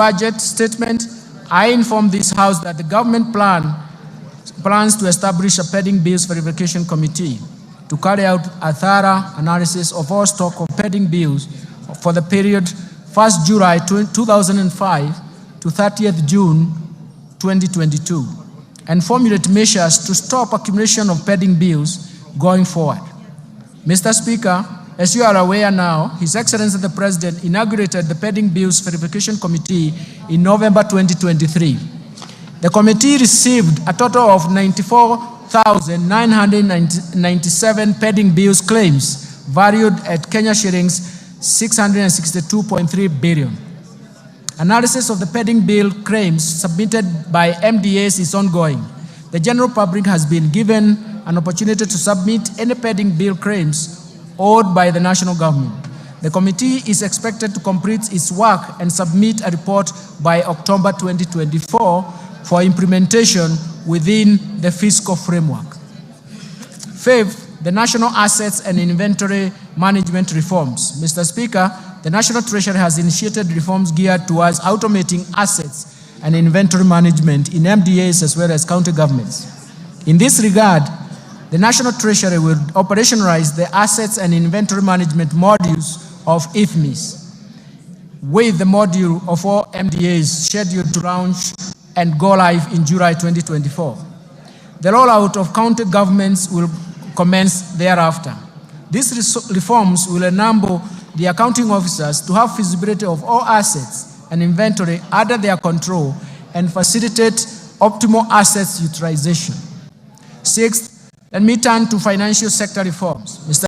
budget statement, I inform this House that the government plans to establish a pending bills verification committee to carry out a thorough analysis of all stock of pending bills for the period 1st July 2005 to 30th June 2022, and formulate measures to stop accumulation of pending bills going forward. Mr. Speaker, as you are aware now, His Excellency the President inaugurated the Pending Bills Verification Committee in November 2023. The committee received a total of 94,997 pending bills claims valued at Kenya shillings 662.3 billion. Analysis of the pending bill claims submitted by MDAs is ongoing. The general public has been given an opportunity to submit any pending bill claims owed by the national government. The committee is expected to complete its work and submit a report by October 2024 for implementation within the fiscal framework. Fifth, the national assets and inventory management reforms. Mr. Speaker, the National Treasury has initiated reforms geared towards automating assets and inventory management in MDAs as well as county governments. In this regard, the National Treasury will operationalize the assets and inventory management modules of IFMIS, with the module of all MDAs scheduled to launch and go live in July 2024. The rollout of county governments will commence thereafter. These reforms will enable the accounting officers to have feasibility of all assets and inventory under their control and facilitate optimal assets utilization. Sixth, let me turn to financial sector reforms. Mr.